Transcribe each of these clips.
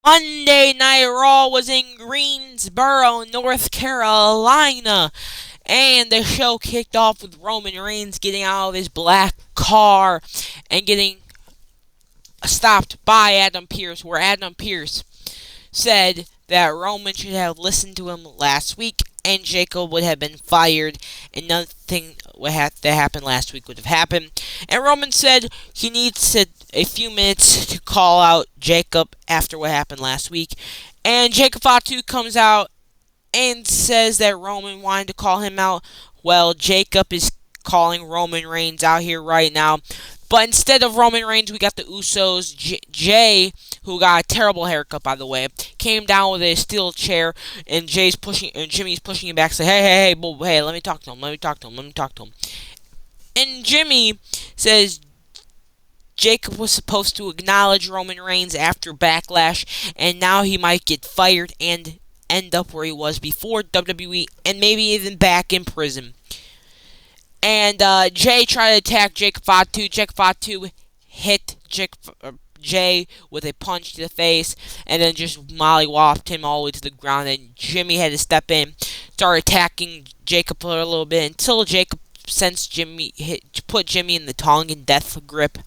Monday Night Raw was in Greensboro, North Carolina. And the show kicked off with Roman Reigns getting out of his black car and getting stopped by Adam Pearce, where Adam Pearce said that Roman should have listened to him last week and Jacob would have been fired and nothing that happened last week would have happened. And Roman said he needs a few minutes to call out Jacob after what happened last week. And Jacob Fatu comes out and says that Roman wanted to call him out. Well, Jacob is calling Roman Reigns out here right now. But instead of Roman Reigns, we got the Usos. Jay, who got a terrible haircut, by the way, came down with a steel chair, and Jimmy's pushing him back, saying, hey, let me talk to him. And Jimmy says Jacob was supposed to acknowledge Roman Reigns after Backlash, and now he might get fired and end up where he was before WWE, and maybe even back in prison. And Jay tried to attack Jacob Fatu. Jacob Fatu hit Jay with a punch to the face, and then just mollywopped him all the way to the ground. And Jimmy had to step in, start attacking Jacob a little bit until Jacob sensed put Jimmy in the Tongan death grip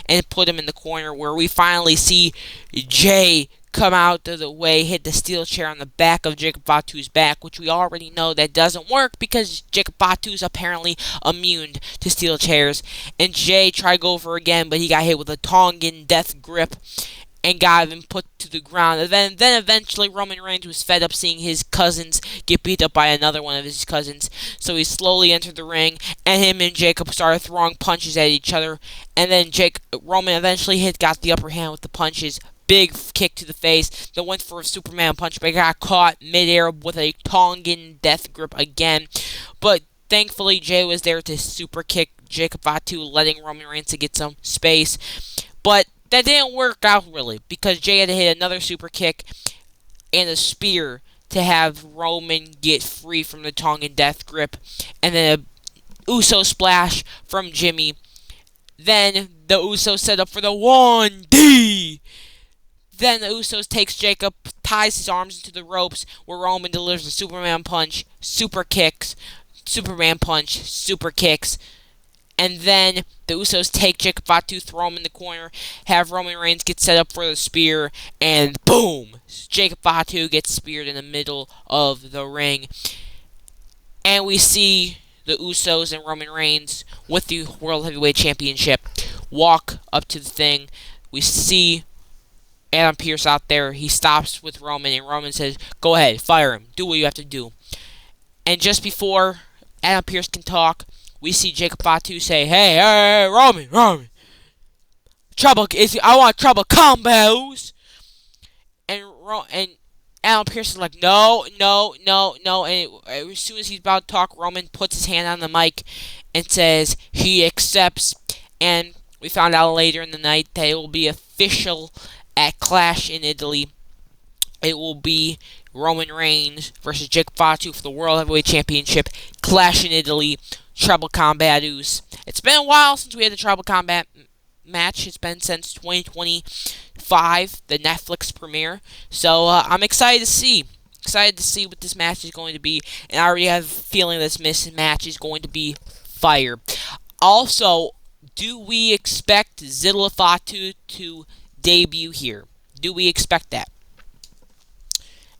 and put him in the corner, where we finally see Jay come out of the way, hit the steel chair on the back of Jacob Fatu's back, which we already know that doesn't work because Jacob Fatu's apparently immune to steel chairs. And Jay tried to go over again, but he got hit with a Tongan death grip and got him put to the ground. And then eventually Roman Reigns was fed up seeing his cousins get beat up by another one of his cousins. So he slowly entered the ring, and him and Jacob started throwing punches at each other. And then Roman eventually got the upper hand with the punches. Big kick to the face. Then went for a Superman punch, but got caught midair with a Tongan death grip again. But thankfully, Jay was there to super kick Jacob Fatu, letting Roman Reigns to get some space. But that didn't work out really, because Jay had to hit another super kick and a spear to have Roman get free from the Tongan death grip. And then a Uso splash from Jimmy. Then the Usos set up for the 1D. Then the Usos takes Jacob, ties his arms into the ropes, where Roman delivers a Superman punch, super kicks, Superman punch, super kicks. And then the Usos take Jacob Fatu, throw him in the corner, have Roman Reigns get set up for the spear, and boom! Jacob Fatu gets speared in the middle of the ring. And we see the Usos and Roman Reigns with the World Heavyweight Championship walk up to the thing. We see Adam Pearce out there. He stops with Roman, and Roman says, "Go ahead, fire him. Do what you have to do." And just before Adam Pearce can talk, we see Jacob Fatu say, Hey, Roman. I want trouble combos." And Adam Pearce is like, no. And as soon as he's about to talk, Roman puts his hand on the mic and says he accepts. And we found out later in the night that it will be official at Clash in Italy. It will be Roman Reigns versus Jacob Fatu for the World Heavyweight Championship. Clash in Italy. Tribal Combatus. It's been a while since we had the Tribal Combat match. It's been since 2025, the Netflix premiere. So I'm excited to see. Excited to see what this match is going to be. And I already have a feeling this match is going to be fire. Also, do we expect Zilla Fatu to debut here? Do we expect that?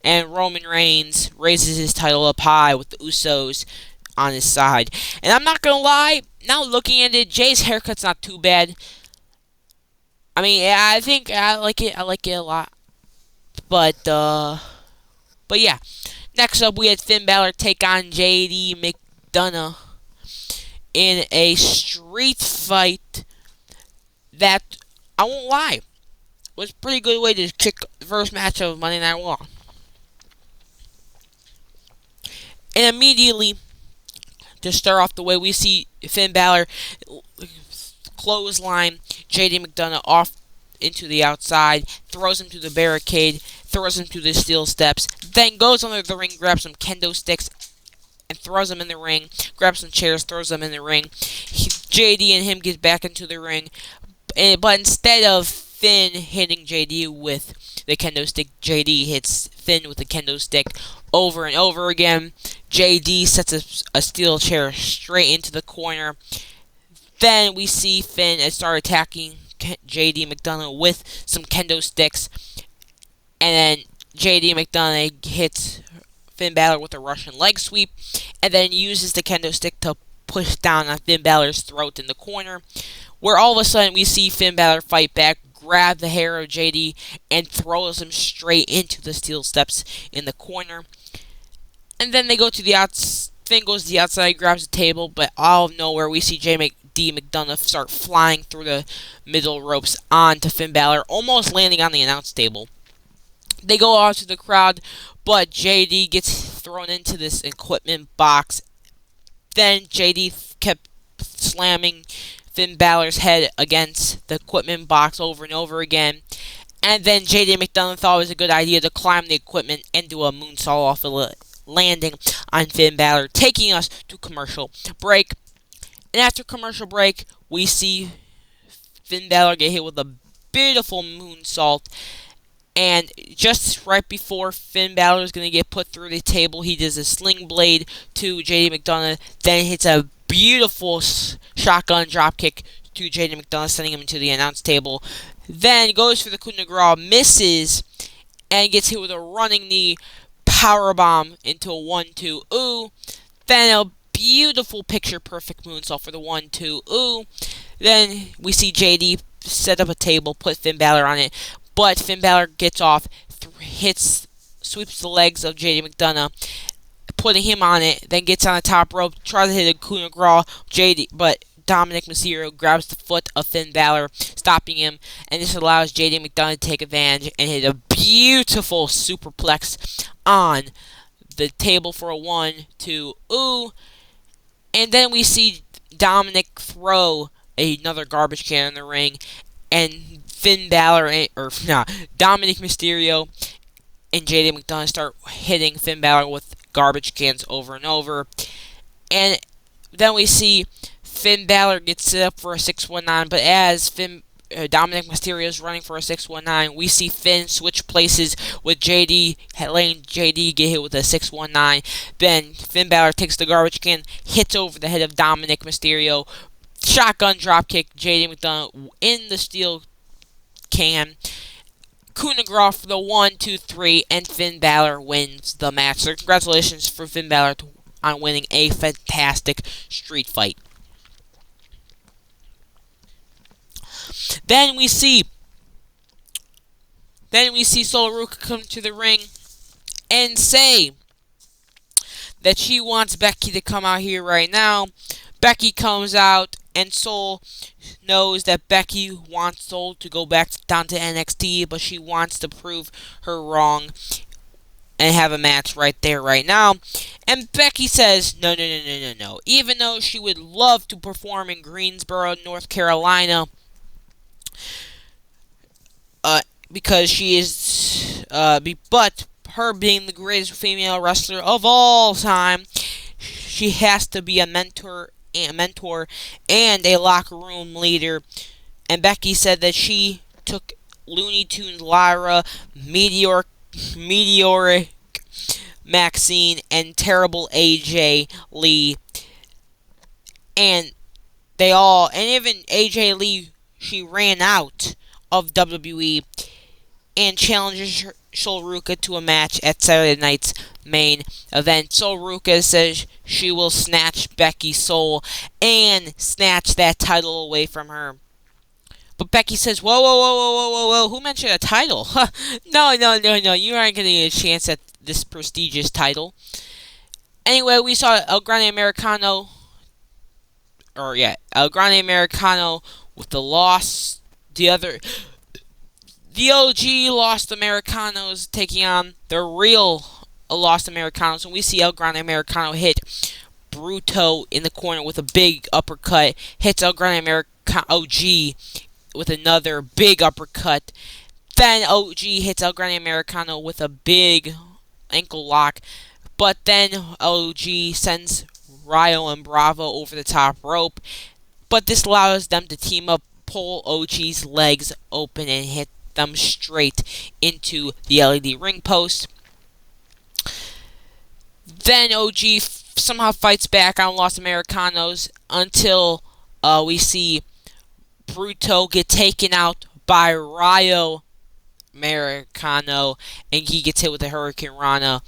And Roman Reigns raises his title up high with the Usos on his side. And I'm not gonna lie, now looking at it, Jay's haircut's not too bad. I mean, I think I like it a lot. But yeah. Next up, we had Finn Balor take on JD McDonough in a street fight that, I won't lie, was a pretty good way to kick the first match of Monday Night Raw. And immediately, to start off the way, we see Finn Balor clothesline JD McDonough off into the outside, throws him to the barricade, throws him to the steel steps, then goes under the ring, grabs some kendo sticks, and throws him in the ring, grabs some chairs, throws them in the ring. JD and him get back into the ring, but instead of Finn hitting JD with the kendo stick. JD hits Finn with the kendo stick over and over again. JD sets a steel chair straight into the corner. Then we see Finn start attacking JD McDonagh with some kendo sticks. And then JD McDonagh hits Finn Balor with a Russian leg sweep. And then uses the kendo stick to push down on Finn Balor's throat in the corner. Where all of a sudden we see Finn Balor fight back, grab the hair of JD, and throws him straight into the steel steps in the corner. And then they go to the outside. Finn goes to the outside, grabs the table, but out of nowhere we see JD McDonagh start flying through the middle ropes onto Finn Balor, almost landing on the announce table. They go out to the crowd, but JD gets thrown into this equipment box. Then JD kept slamming Finn Balor's head against the equipment box over and over again. And then JD McDonagh thought it was a good idea to climb the equipment and do a moonsault off the landing on Finn Balor, taking us to commercial break. And after commercial break, we see Finn Balor get hit with a beautiful moonsault. And just right before Finn Balor is going to get put through the table, he does a sling blade to JD McDonagh, then hits a beautiful shotgun dropkick to JD McDonagh, sending him into the announce table. Then goes for the coup de grace, misses, and gets hit with a running knee powerbomb into a 1-2 ooh. Then a beautiful picture-perfect moonsault for the 1-2 ooh. Then we see JD set up a table, put Finn Balor on it, but Finn Balor gets off, sweeps the legs of JD McDonagh, putting him on it, then gets on the top rope, tries to hit a coup de grace, but Dominic Mysterio grabs the foot of Finn Balor, stopping him, and this allows JD McDonagh to take advantage and hit a beautiful superplex on the table for a 1-2 ooh. And then we see Dominic throw another garbage can in the ring, and Dominic Mysterio and JD McDonagh start hitting Finn Balor with garbage cans over and over. And then we see Finn Balor gets set up for a 619, but as Dominic Mysterio is running for a 619, we see Finn switch places with JD, letting JD get hit with a 619. Then Finn Balor takes the garbage can, hits over the head of Dominic Mysterio, shotgun dropkick JD McDonagh in the steel can, coup de grace for the 1-2-3, and Finn Balor wins the match. So congratulations for Finn Balor on winning a fantastic street fight. Then we see Sol Ruca come to the ring and say that she wants Becky to come out here right now. Becky comes out, and Sol knows that Becky wants Sol to go back down to NXT, but she wants to prove her wrong and have a match right there, right now. And Becky says, no. Even though she would love to perform in Greensboro, North Carolina, because she is, but her being the greatest female wrestler of all time, she has to be a mentor and a locker room leader. And Becky said that she took Looney Tunes Lyra, Meteoric Maxine, and Terrible AJ Lee, and even AJ Lee, she ran out of WWE and challenges Sol Ruca to a match at Saturday night's main event. Sol Ruca says she will snatch Becky's soul and snatch that title away from her. But Becky says, whoa, who mentioned a title? No, you aren't going to get a chance at this prestigious title. Anyway, we saw El Grande Americano with the loss. The OG Lost Americanos taking on the real Lost Americanos. And we see El Grande Americano hit Bruto in the corner with a big uppercut. Hits El Grande Americano OG with another big uppercut. Then OG hits El Grande Americano with a big ankle lock. But then OG sends Rayo and Bravo over the top rope. But this allows them to team up pull OG's legs open and hit them straight into the LED ring post. Then OG somehow fights back on Los Americanos until we see Bruto get taken out by Rayo Americano, and he gets hit with a Hurricane Rana.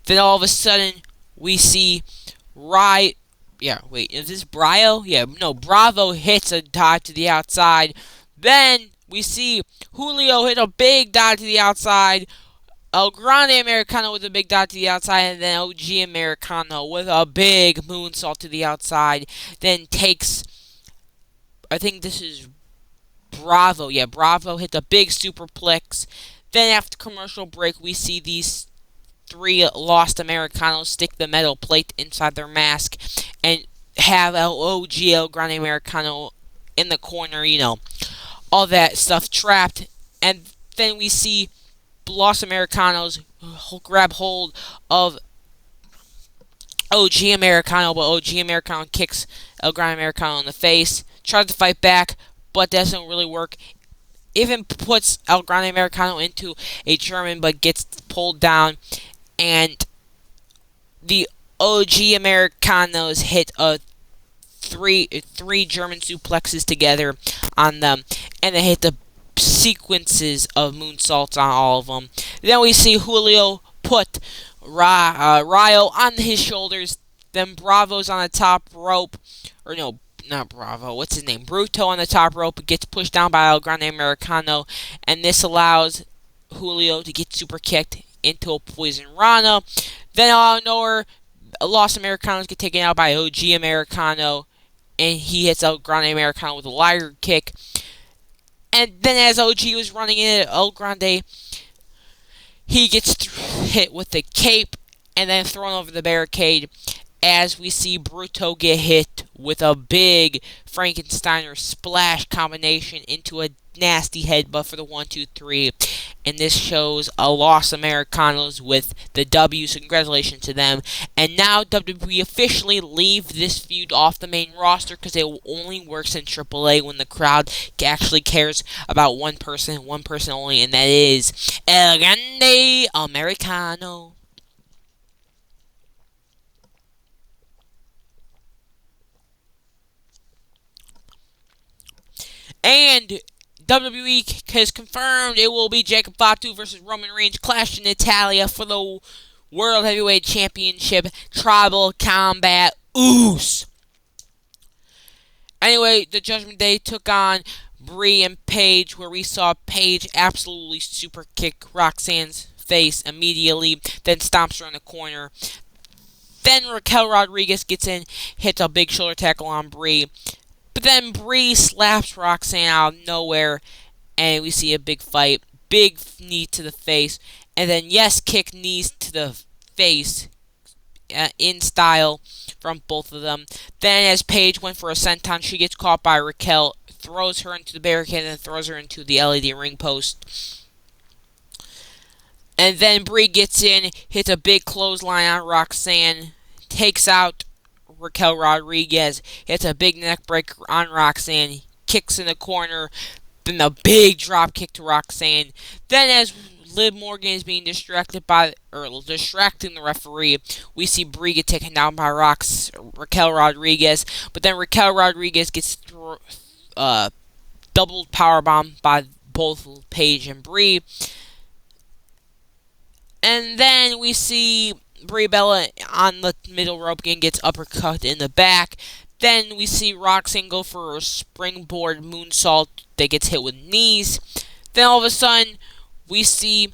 Then all of a sudden, we see is this Bravo? Bravo hits a dive to the outside. Then we see Julio hit a big dive to the outside. El Grande Americano with a big dive to the outside, and then OG Americano with a big moonsault to the outside. Then takes, I think this is Bravo. Yeah, Bravo hit a big superplex. Then after commercial break, we see these three Lost Americanos stick the metal plate inside their mask and have OG El Grande Americano in the corner, all that stuff trapped. And then we see Los Americanos grab hold of OG Americano, but OG Americano kicks El Grande Americano in the face, tries to fight back, but doesn't really work. Even puts El Grande Americano into a German, but gets pulled down. And the OG Americanos hit three German suplexes together on them, and they hit the sequences of moonsaults on all of them. Then we see Julio put Rayo on his shoulders. Then Bravo's on the top rope, or no, not Bravo. What's his name? Bruto on the top rope gets pushed down by El Grande Americano, and this allows Julio to get super kicked into a Poison Rana. Then out of nowhere, Los Americanos get taken out by OG Americano, and he hits El Grande Americano with a liger kick. And then as OG was running in at El Grande, he gets hit with the cape and then thrown over the barricade, as we see Bruto get hit with a big Frankensteiner splash combination into a nasty headbutt for the 1-2-3. And this shows a Los Americanos with the W, so congratulations to them. And now WWE officially leave this feud off the main roster because it only works in AAA when the crowd actually cares about one person only, and that is El Grande Americano. And WWE has confirmed it will be Jacob Fatu versus Roman Reigns Clash in Italia for the World Heavyweight Championship Tribal Combat Oos. Anyway, the Judgment Day took on Brie and Paige, where we saw Paige absolutely super kick Roxanne's face immediately, then stomps her in the corner. Then Raquel Rodriguez gets in, hits a big shoulder tackle on Brie. But then Brie slaps Roxanne out of nowhere, and we see a big fight. Big knee to the face, and then kick knees to the face in style from both of them. Then as Paige went for a senton, she gets caught by Raquel, throws her into the barricade, and throws her into the LED ring post. And then Brie gets in, hits a big clothesline on Roxanne, takes out Raquel Rodriguez, hits a big neck breaker on Roxanne, kicks in the corner, then a big drop kick to Roxanne. Then as Liv Morgan is being distracting the referee, we see Brie get taken down by Raquel Rodriguez, but then Raquel Rodriguez gets double powerbomb by both Paige and Brie. And then we see Brie Bella on the middle rope and gets uppercut in the back. Then we see Roxanne go for a springboard moonsault that gets hit with knees. Then all of a sudden, we see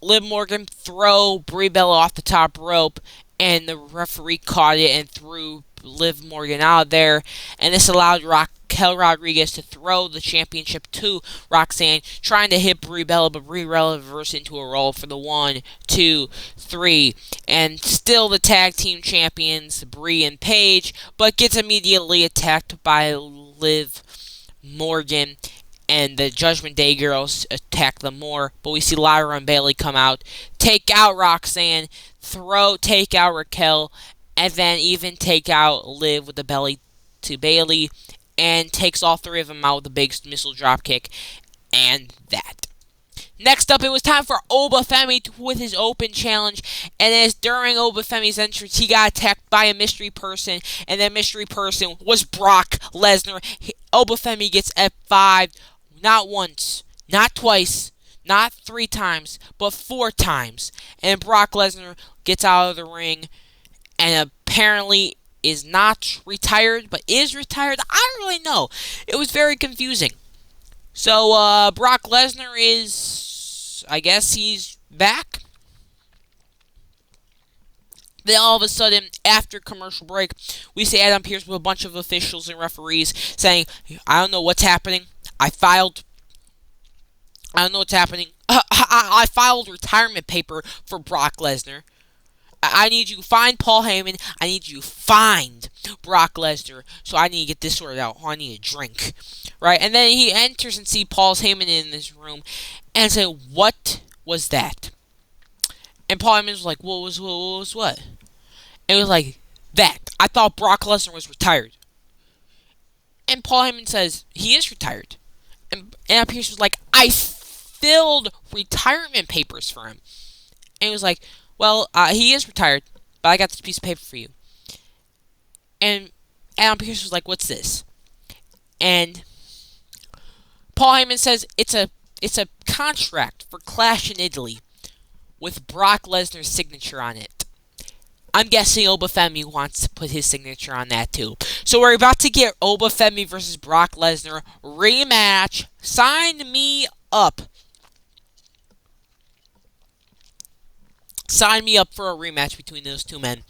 Liv Morgan throw Brie Bella off the top rope, and the referee caught it and threw Liv Morgan out of there. And this allowed Raquel Rodriguez to throw the championship to Roxanne, trying to hit Brie Bella, but Brie Bella reversed into a roll for the 1, 2, 3. And still the tag team champions, Brie and Paige, but gets immediately attacked by Liv Morgan. And the Judgment Day girls attack them more. But we see Lyra and Bayley come out, take out Roxanne, take out Raquel, and then even take out Liv with the belly to Bayley. and takes all three of them out with a big missile dropkick, and that. Next up, it was time for Obafemi with his open challenge, and as during Obafemi's entrance, he got attacked by a mystery person, and that mystery person was Brock Lesnar. Obafemi gets F5, not once, not twice, not 3 times, but 4 times, and Brock Lesnar gets out of the ring, and apparently is not retired, but is retired. I don't really know. It was very confusing. So, Brock Lesnar is, I guess he's back. Then all of a sudden, after commercial break, we see Adam Pearce with a bunch of officials and referees saying, I don't know what's happening. I don't know what's happening. I filed retirement paper for Brock Lesnar. I need you to find Paul Heyman. I need you to find Brock Lesnar. So I need to get this sorted out. I need a drink. Right? And then he enters and sees Paul Heyman in this room and say, what was that? And Paul Heyman was like, what was what? And it was like, that. I thought Brock Lesnar was retired. And Paul Heyman says, he is retired. And Adam Pearce was like, I filled retirement papers for him. And he was like, well, he is retired, but I got this piece of paper for you. And Adam Pearce was like, what's this? And Paul Heyman says it's a contract for Clash in Italy with Brock Lesnar's signature on it. I'm guessing Obafemi wants to put his signature on that too. So we're about to get Obafemi versus Brock Lesnar rematch. Sign me up. Sign me up for a rematch between those two men.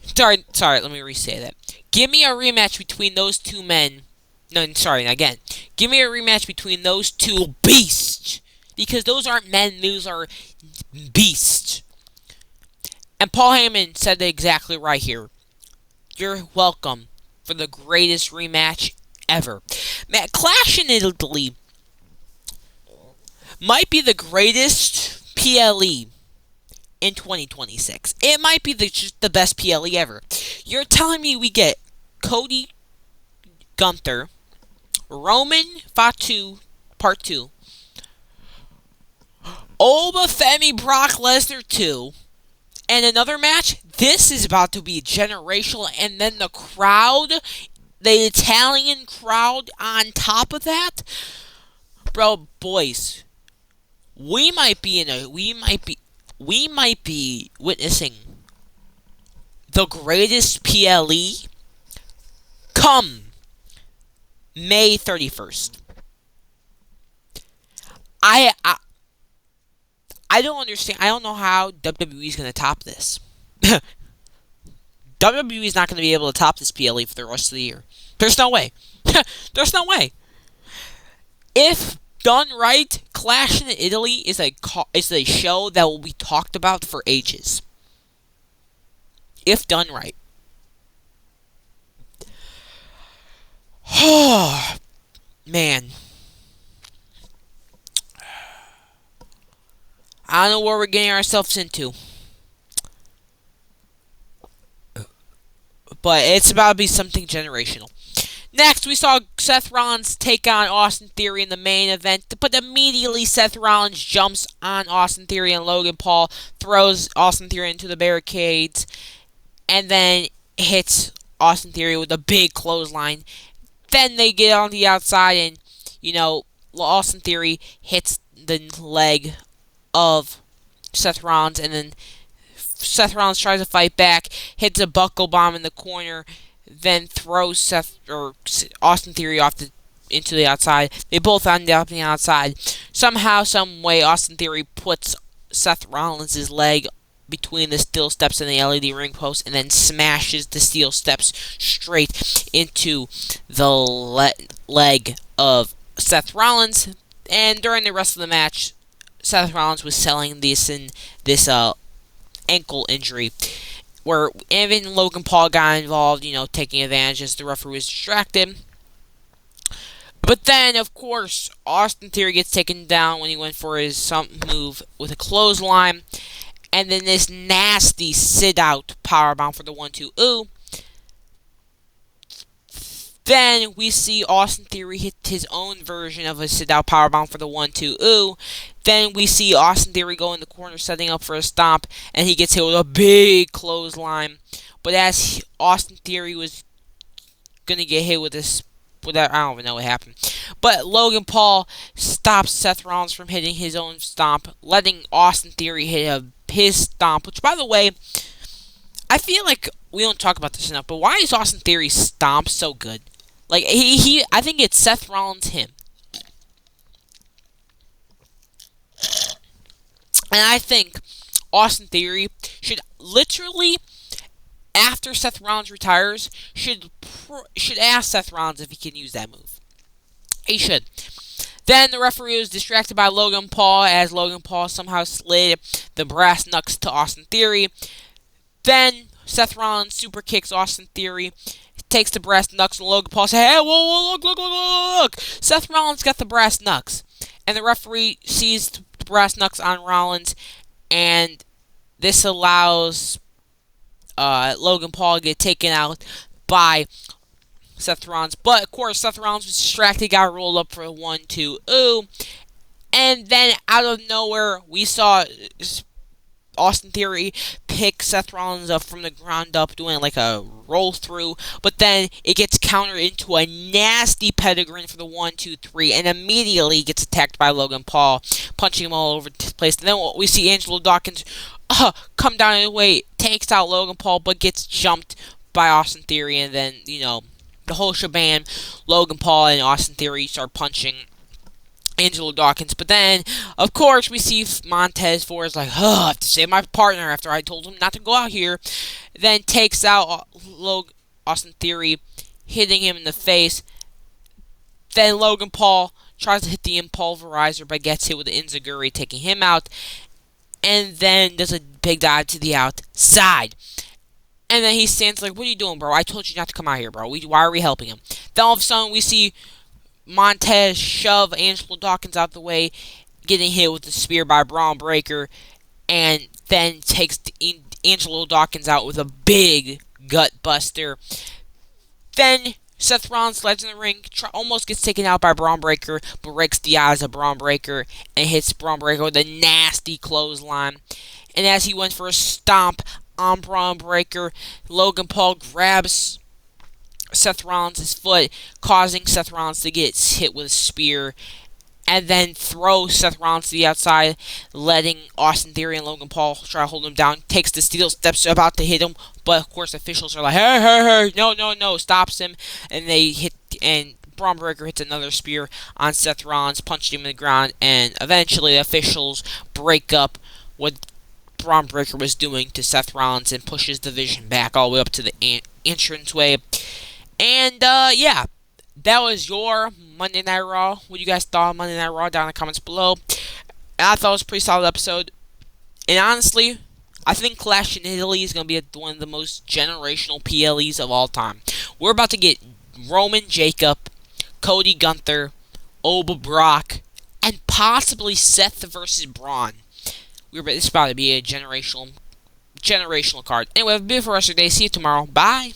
Sorry, let me re-say that. Give me a rematch between those two men. No, sorry, again. Give me a rematch between those two beasts. Because those aren't men, those are beasts. And Paul Heyman said it exactly right here. You're welcome for the greatest rematch ever. Man, Clash in Italy might be the greatest PLE in 2026. It might be just the best PLE ever. You're telling me we get Cody Gunther, Roman Fatu Part 2, Obafemi Brock Lesnar 2, and another match? This is about to be generational, and then the crowd, the Italian crowd on top of that? Bro, boys, we might be witnessing the greatest PLE come May 31st. I don't understand. I don't know how WWE is going to top this. WWE is not going to be able to top this PLE for the rest of the year. There's no way. There's no way. If done right, Clash in Italy is a show that will be talked about for ages. If done right. Oh, man. I don't know what we're getting ourselves into. But it's about to be something generational. Next, we saw Seth Rollins take on Austin Theory in the main event, but immediately Seth Rollins jumps on Austin Theory and Logan Paul, throws Austin Theory into the barricades, and then hits Austin Theory with a big clothesline. Then they get on the outside and, Austin Theory hits the leg of Seth Rollins, and then Seth Rollins tries to fight back, hits a buckle bomb in the corner, then throws Austin Theory into the outside. They both end up on the outside. Somehow, some way, Austin Theory puts Seth Rollins' leg between the steel steps and the LED ring post, and then smashes the steel steps straight into the leg of Seth Rollins. And during the rest of the match, Seth Rollins was selling this ankle injury, where even Logan Paul got involved, taking advantage as the referee was distracted. But then, of course, Austin Theory gets taken down when he went for his move with a clothesline. And then this nasty sit-out powerbomb for the 1-2. Ooh. Then we see Austin Theory hit his own version of a sit-out powerbomb for the 1-2 ooh. Then we see Austin Theory go in the corner setting up for a stomp, and he gets hit with a big clothesline. But as Austin Theory was gonna get hit with this, with that, I don't even know what happened. But Logan Paul stops Seth Rollins from hitting his own stomp, letting Austin Theory hit his stomp. Which, by the way, I feel like we don't talk about this enough. But why is Austin Theory's stomp so good? Like I think it's Seth Rollins him. And I think Austin Theory should literally, after Seth Rollins retires, should ask Seth Rollins if he can use that move. He should. Then the referee was distracted by Logan Paul as Logan Paul somehow slid the brass knucks to Austin Theory. Then Seth Rollins super kicks Austin Theory, takes the brass knucks, and Logan Paul says, "Hey, whoa, look! Seth Rollins got the brass knucks." And the referee sees the brass knucks on Rollins, and this allows Logan Paul to get taken out by Seth Rollins. But, of course, Seth Rollins was distracted, got rolled up for a 1-2 ooh. And then, out of nowhere, we saw Austin Theory pick Seth Rollins up from the ground up, doing like a roll through, but then it gets countered into a nasty pedigree for the 1-2-3, and immediately gets attacked by Logan Paul, punching him all over the place. And then we see Angelo Dawkins come down in the way, takes out Logan Paul, but gets jumped by Austin Theory, and then, the whole shebang, Logan Paul and Austin Theory start punching Angelo Dawkins. But then, of course, we see Montez Ford like, I have to save my partner after I told him not to go out here. Then takes out Austin Theory, hitting him in the face. Then Logan Paul tries to hit the Impulverizer, but gets hit with the Enziguri, taking him out. And then does a big dive to the outside. And then he stands like, "What are you doing, bro? I told you not to come out here, bro. Why are we helping him?" Then all of a sudden, we see Montez shove Angelo Dawkins out the way, getting hit with the spear by Braun Breaker, and then takes Angelo Dawkins out with a big gut buster. Then Seth Rollins slides in the ring, almost gets taken out by Braun Breaker, but breaks the eyes of Braun Breaker and hits Braun Breaker with a nasty clothesline. And as he went for a stomp on Braun Breaker, Logan Paul grabs Seth Rollins' foot, causing Seth Rollins to get hit with a spear, and then throws Seth Rollins to the outside, letting Austin Theory and Logan Paul try to hold him down. Takes the steel steps, about to hit him, but of course officials are like, hey, no, stops him, and they hit, and Braun Breaker hits another spear on Seth Rollins, punched him in the ground, and eventually the officials break up what Braun Breaker was doing to Seth Rollins and pushes the Division back all the way up to the entranceway. And, yeah, that was your Monday Night Raw. What you guys thought of Monday Night Raw down in the comments below. And I thought it was a pretty solid episode. And honestly, I think Clash in Italy is going to be one of the most generational PLEs of all time. We're about to get Roman Jacob, Cody Gunther, Oba Brock, and possibly Seth versus Braun. This is about to be a generational card. Anyway, have a beautiful rest of your day. See you tomorrow. Bye.